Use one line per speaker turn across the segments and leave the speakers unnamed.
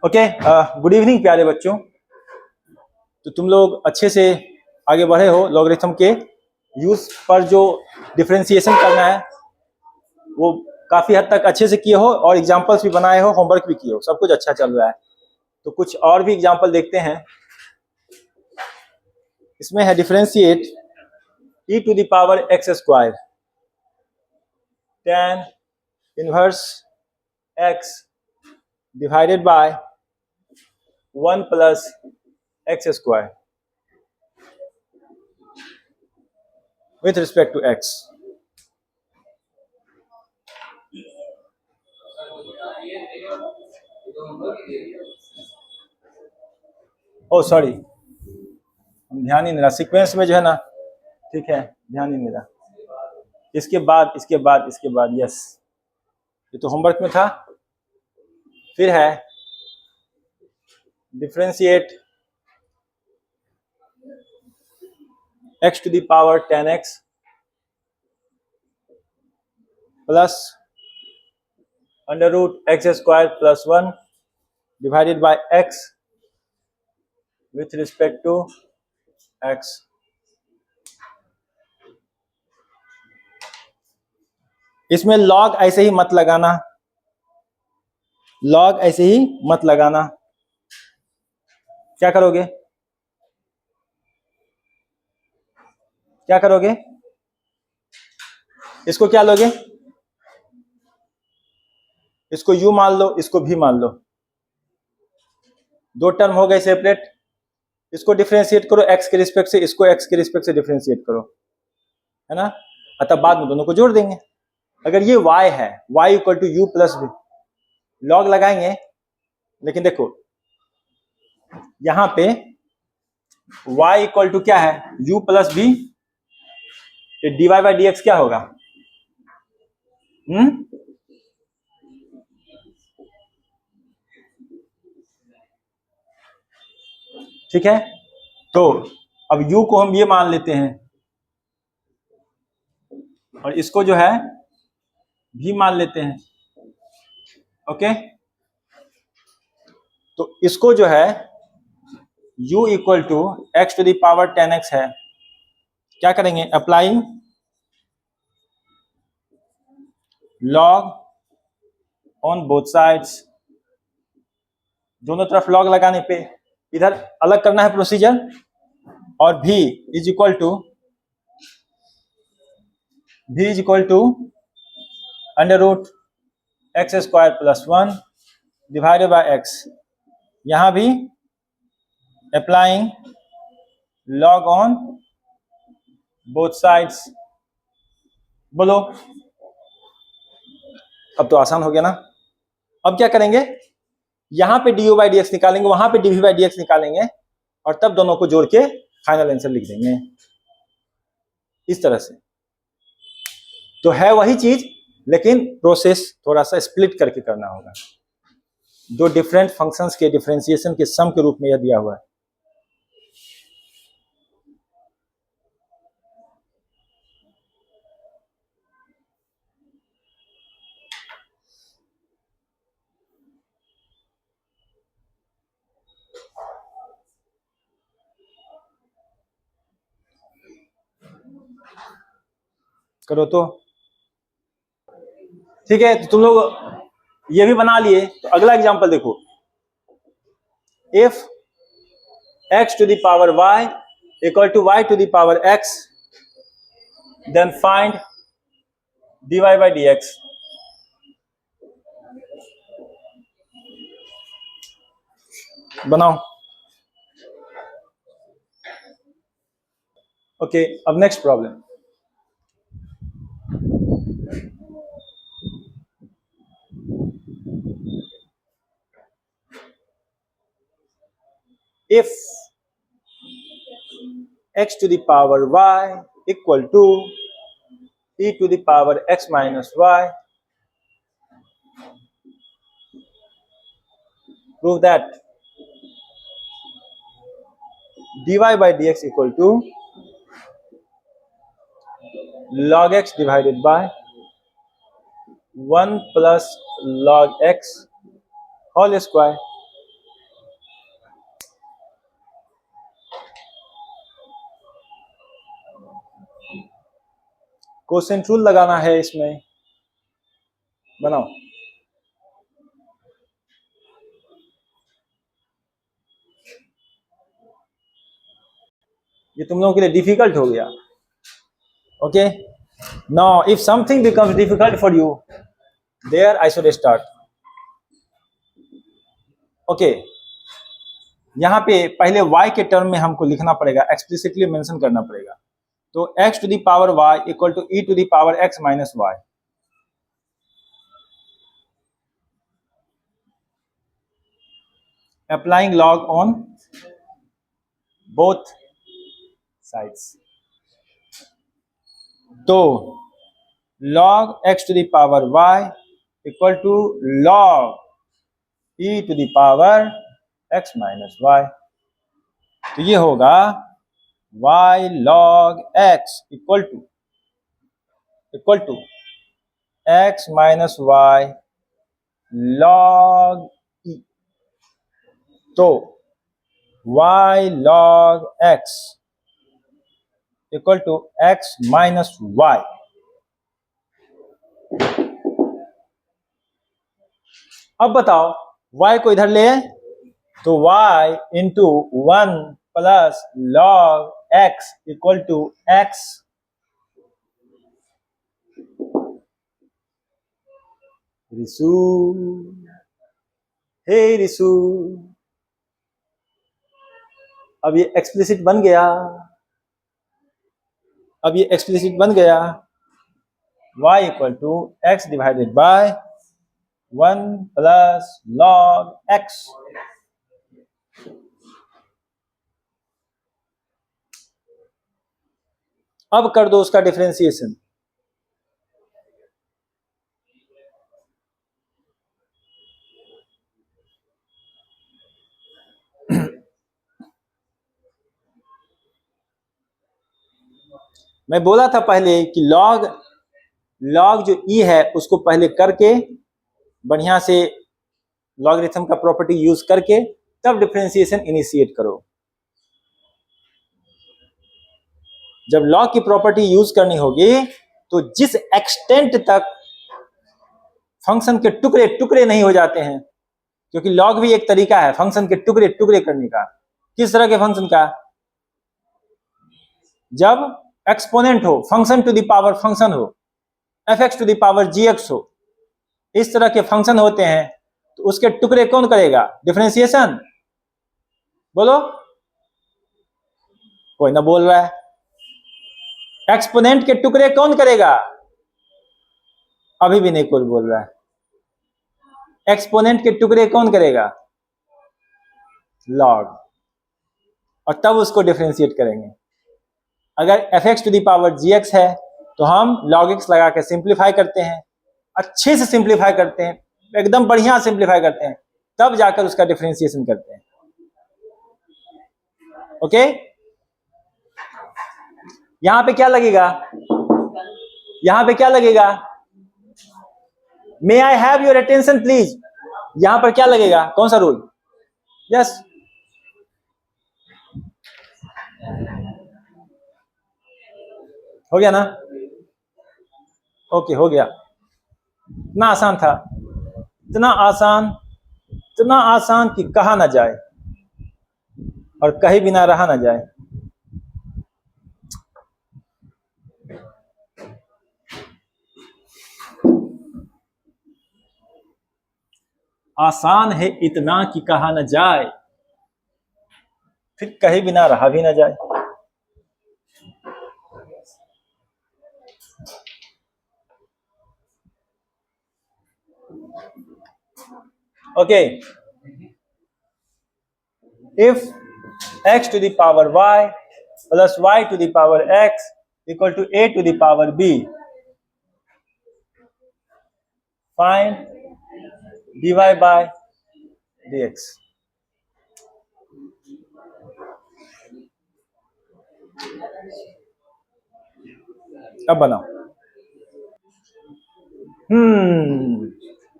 Okay, good evening प्यारे बच्चों। तो तुम लोग अच्छे से आगे बढ़े हो। लॉगरिथम के यूज पर जो डिफरेंशिएशन करना है वो काफी हद तक अच्छे से किए हो और एग्जांपल्स भी बनाए हो, होमवर्क भी किए हो, सब कुछ अच्छा चल रहा है। तो कुछ और भी एग्जांपल देखते हैं। इसमें है differentiate e to the power x square tan inverse x divided by 1 plus x square with respect to x. Oh sorry, ध्यान ही नहीं रहा सीक्वेंस में जो है ना। ठीक है, ध्यान ही नहीं रहा। इसके बाद इसके बाद इसके बाद, यस, ये तो होमवर्क में था। फिर है differentiate x to the power 10x plus under root x square plus 1 divided by x with respect to x। इसमें लॉग ऐसे ही मत लगाना, लॉग ऐसे ही मत लगाना। क्या करोगे, क्या करोगे? इसको क्या लोगे? इसको u मान लो, इसको v मान लो। दो टर्म हो गए सेपरेट। इसको डिफरेंशिएट करो x के रिस्पेक्ट से, इसको x के रिस्पेक्ट से डिफरेंशिएट करो, है ना। अतः बाद में दोनों को जोड़ देंगे। अगर ये y है, y equal to u plus v, log लगाएंगे। लेकिन देखो यहां पे y इक्वल टू क्या है, u plus v, dy by dx क्या होगा? ठीक है, तो अब u को हम ये मान लेते हैं और इसको जो है v मान लेते हैं। ओके, तो इसको जो है u equal to x to the power 10x है। क्या करेंगे? Applying log on both sides. दोनों तरफ लॉग लगाने पे इधर अलग करना है प्रोसीजर। और v is equal to under root X square plus 1 divided by x। यहां भी applying log on both sides. बोलो, अब तो आसान हो गया ना। अब क्या करेंगे? यहां पे dy बाई dx निकालेंगे, वहां पे dv बाई dx निकालेंगे और तब दोनों को जोड़ के फाइनल आंसर लिख देंगे इस तरह से। तो है वही चीज, लेकिन प्रोसेस थोड़ा सा स्प्लिट करके करना होगा। दो डिफरेंट फंक्शंस के डिफरेंशिएशन के सम के रूप में यह दिया हुआ है। करो तो ठीक है। तो तुम लोग ये भी बना लिए, तो अगला एग्जांपल देखो। If x to the power y equal to y to the power x, then find dy by dx। बनाओ। ओके, अब next problem. If x to the power y equal to e to the power x minus y, prove that dy by dx equal to log x divided by 1 plus log x whole square quotient rule लगाना है इसमें, बनाओ। ये तुम लोगों के लिए difficult हो गया। Okay, now if something becomes difficult for you, there I should start. Okay, यहां पे पहले y के टर्म में हमको लिखना पड़ेगा, एक्सप्लिसिटली मेंशन करना पड़ेगा। तो x to the power y equal to e to the power x minus y। Applying log on both sides. तो log x to the power y equal to log e to the power x minus y। तो ये होगा y log x equal to x minus y log e। तो y log x equal to x minus y। अब बताओ y को इधर ले, तो y into 1 plus log x equal to x। Risu, hey Risu, अब ये एक्सप्लिसिट बन गया, अब ये एक्सप्लिसिट बन गया। y equal to x divided by 1 plus log x। अब कर दो उसका डिफरेंशिएशन। मैं बोला था पहले कि लॉग जो e है उसको पहले करके बढ़िया से लॉगरिथम का प्रॉपर्टी यूज करके तब डिफरेंशिएशन इनिशिएट करो। जब लॉग की प्रॉपर्टी यूज करनी होगी तो जिस एक्सटेंट तक फंक्शन के टुकड़े टुकड़े नहीं हो जाते हैं, क्योंकि लॉग भी एक तरीका है फंक्शन के टुकड़े टुकड़े करने का। किस तरह के फंक्शन का? जब एक्सपोनेंट हो, function to the power function हो, fx to the power gx हो, इस तरह के फंक्शन होते हैं, तो उसके टुकड़े कौन करेगा? डिफरेंशिएशन। बोलो, कोई ना बोल रहा है। एक्सपोनेंट के टुकड़े कौन करेगा? अभी भी नहीं कोई बोल रहा है। एक्सपोनेंट के टुकड़े कौन करेगा? लॉग। और तब उसको डिफरेंशिएट करेंगे। अगर fx to the power gx है तो हम log x लगा के सिंप्लीफाई करते हैं, अच्छे से सिंप्लीफाई करते हैं, एकदम बढ़िया सिंप्लीफाई करते हैं, तब जाकर उसका डिफरेंशिएशन करते हैं। ओके, यहां पे क्या लगेगा? यहां पे क्या लगेगा? May I have your attention please. यहां पर क्या लगेगा? कौन सा रूल? यस, हो गया ना? ओके, हो गया। इतना आसान था, इतना आसान कि कहा ना जाए और कहीं बिना रहा ना जाए। आसान है इतना कि कहा न जाए, फिर कहीं बिना रहा भी न जाए। Okay, if x to the power y plus y to the power x equal to a to the power b, find dy by dx। अब बनाओ।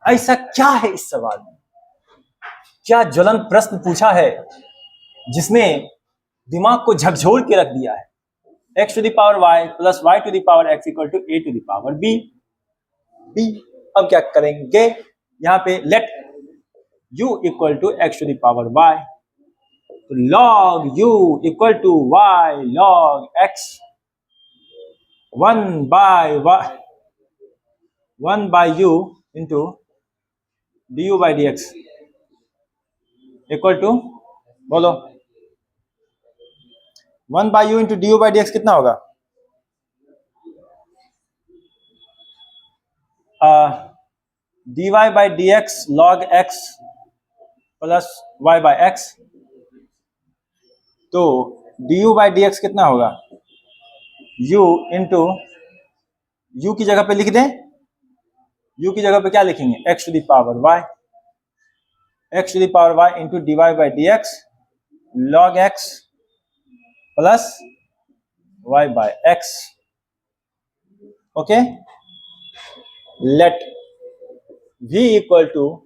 ऐसा क्या है इस सवाल में? क्या ज्वलंत प्रश्न पूछा है जिसने दिमाग को झकझोर के रख दिया है? x to the power y plus y to the power x equal to a to the power b. अब क्या करेंगे, यहाँ पे let u equal to x to the power y, तो log u equal to y log x, 1 by u into du by dx equal to, बोलो 1 by u into du by dx कितना होगा, dy by dx log x plus y by x, तो du by dx कितना होगा, u into u की जगह पे लिख दें, u की जगह पे क्या लिखेंगे, x to the power y, x to the power y into dy by dx log x plus y by x. Okay, let v equal to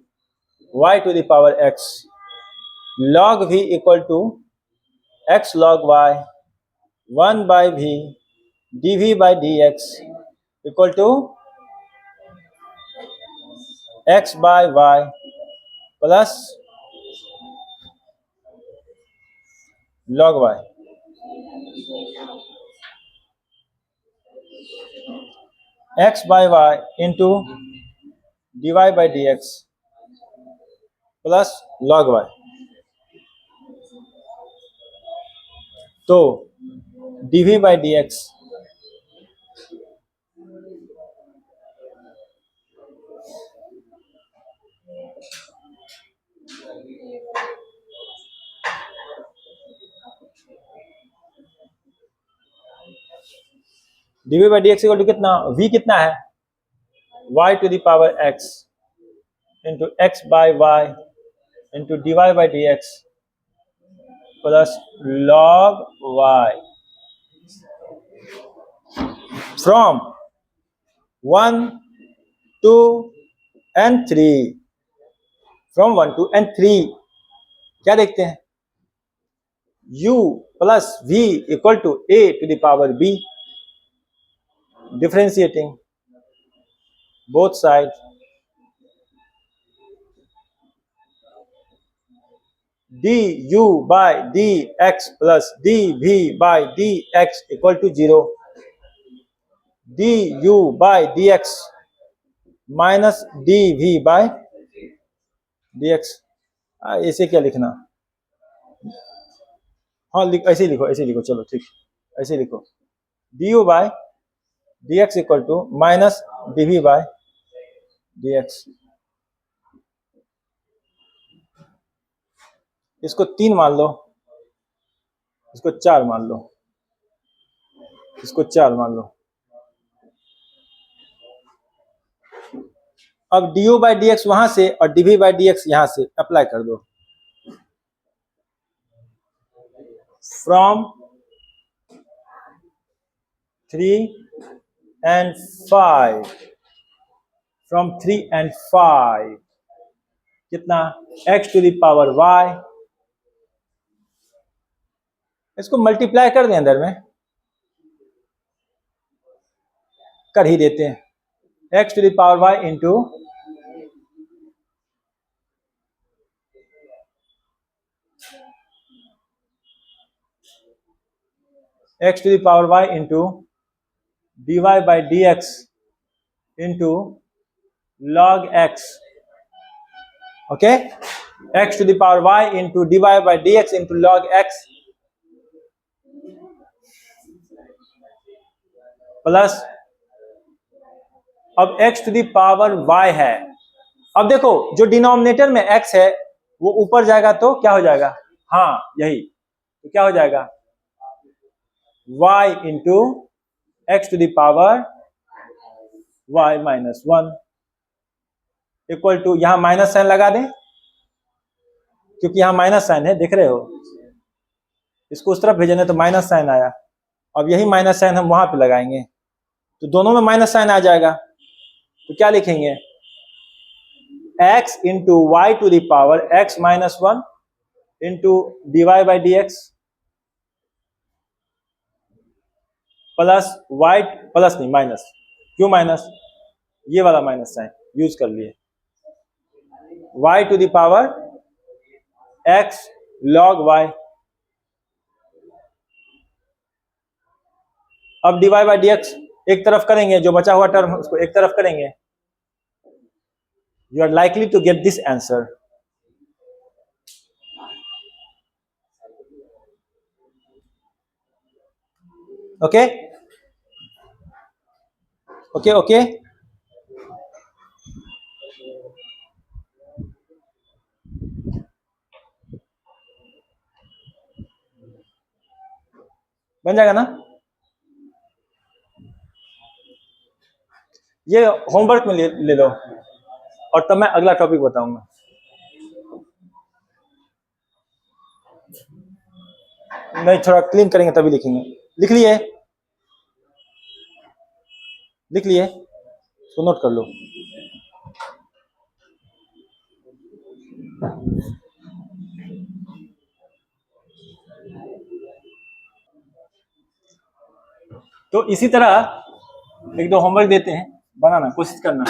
y to the power x log v equal to x log y 1 by v dv by dx equal to x by y plus log y. x by y into dy by dx plus log y. तो dv by dx dv by dx equal to कितना, v कितना है, y to the power x into x by y into dy by dx plus log y from 1 2 and 3, from 1 2 and 3 क्या देखते हैं, u plus v equal to a to the power b, differentiating both sides, du by dx plus dv by dx equal to 0, du by dx minus dv by dx. ऐसे क्या लिखना, हाँ ऐसे लिखो चलो ठीक, ऐसे लिखो du by dx equal to minus dv by dx. इसको 3 मान लो, इसको 4 मान लो, इसको 4 मान लो. अब du by dx वहां से और dv by dx यहां से अप्लाई कर दो. फ्रॉम 3 and 5, from 3 and 5 कितना, x to the power y, इसको मल्टीप्लाई कर दें, अंदर में कर ही देते हैं, x to the power y into x to the power y into dy by dx into log x. Okay, x to the power y into dy by dx into log x plus, अब x to the power y है. अब देखो जो denominator में x है वो ऊपर जाएगा तो क्या हो जाएगा, हाँ यही, तो क्या हो जाएगा y into x to the power y minus 1 equal to, यहां माइनस साइन लगा दें क्योंकि यहां माइनस साइन है, देख रहे हो, इसको उस तरफ भेजने तो माइनस साइन आया, अब यही माइनस साइन हम वहां पे लगाएंगे तो दोनों में माइनस साइन आ जाएगा, तो क्या लिखेंगे x into y to the power x minus 1 into dy by dx plus y, plus नहीं माइनस, क्यों माइनस, ये वाला माइनस साइन यूज कर लिए, y to the power x log y। अब dy बाई dx एक तरफ करेंगे, जो बचा हुआ टर्म उसको एक तरफ करेंगे, you are likely to get this answer. Okay okay okay, बन जाएगा ना। ये होमवर्क में ले लो, और तब मैं अगला टॉपिक बताऊंगा। नहीं, थोड़ा क्लीन करेंगे तभी लिखेंगे। लिख लिए, लिख लिए, तो नोट कर लो। तो इसी तरह एक दो होमवर्क देते हैं, बनाना कोशिश करना।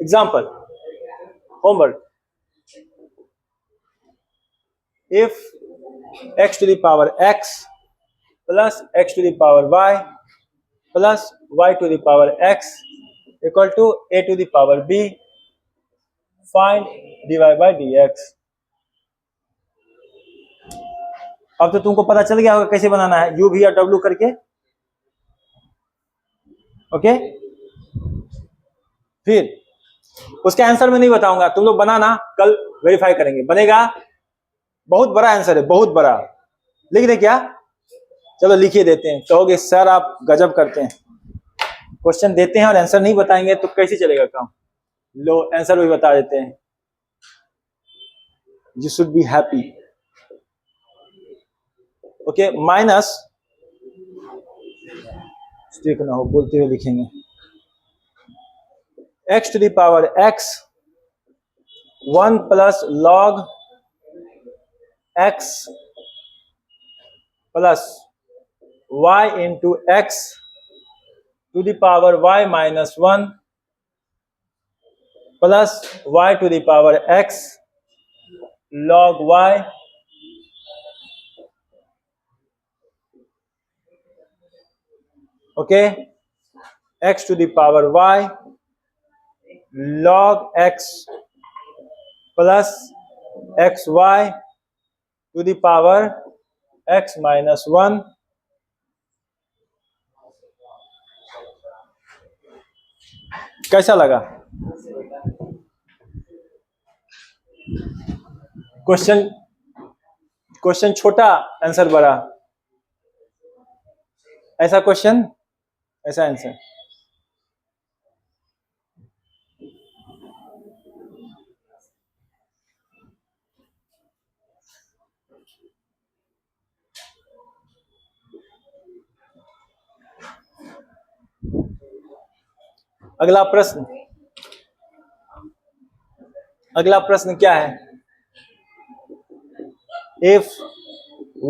Example, homework, if x to the power x plus x to the power y plus y to the power x equal to a to the power b, find dy by dx। अब तो तुमको पता चल गया होगा कैसे बनाना है, u v और w करके। ओके, फिर उसका आंसर मैं नहीं बताऊंगा, तुम लोग बनाना, कल वेरीफाई करेंगे। बनेगा, बहुत बड़ा आंसर है, बहुत बड़ा। लिख दे क्या? चलो लिखिए देते हैं। कहोगे सर आप गजब करते हैं, क्वेश्चन देते हैं और आंसर नहीं बताएंगे तो कैसे चलेगा काम। लो आंसर भी बता देते हैं। You should be happy. Okay, minus, देखना हो बोलते हुए लिखेंगे, x to the power x 1 plus log x plus y into x to the power y minus 1 plus y to the power x log y okay, x to the power y log x plus xy to the power x minus 1 कैसा लगा question? Question छोटा, answer बड़ा, ऐसा question, ऐसा answer. अगला प्रश्न, अगला प्रश्न क्या है? If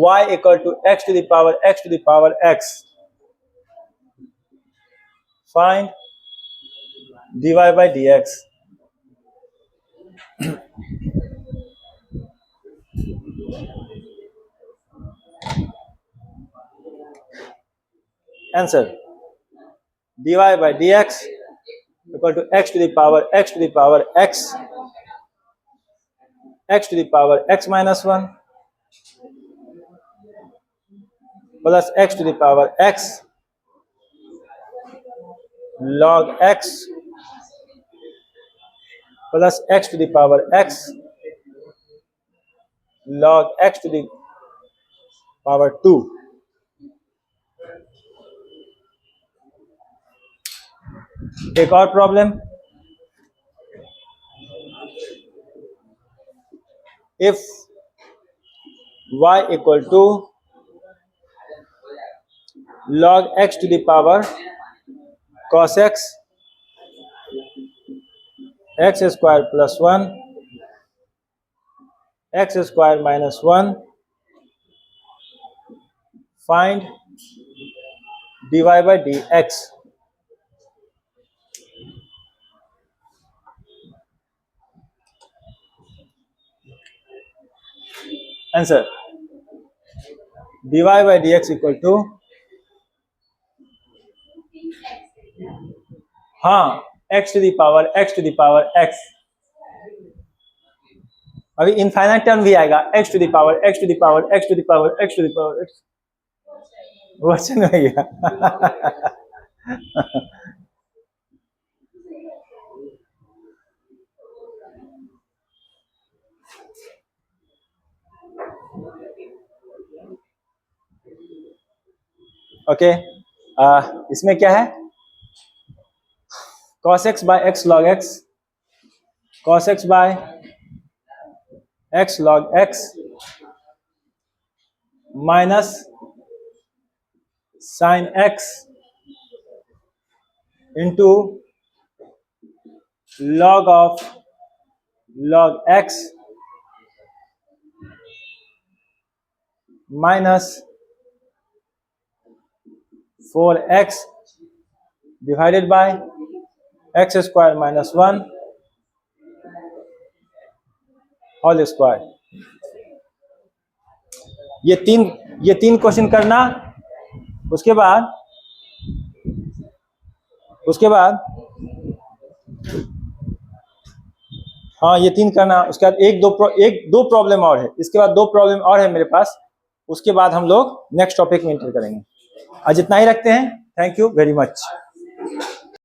y equal to x to the power x to the power x, find dy by dx। Answer, dy by dx equal to x to the power x to the power x, x to the power x minus 1 plus x to the power x log x plus x to the power x log x to the power 2। एक और problem, if y equal to log x to the power cos x x square plus 1 x square minus 1, find dy by dx. Answer, dy by dx equal to, हाँ, x to the power x. अभी infinite term भी आएगा, x to the power x to the power x to the power x to the power x. वचन हो गया. Okay, इसमें क्या है? cos x by x log x, cos x by x log x minus sin x into log of log x minus 4x divided by x square minus 1 whole square. ये तीन question करना. उसके बाद हाँ, ये 3 करना. उसके बाद एक दो प्रॉब्लम और है. इसके बाद 2 प्रॉब्लम और है मेरे पास. उसके बाद हम लोग नेक्स्ट टॉपिक में एंटर करेंगे. आज इतना ही रखते हैं. Thank you very much.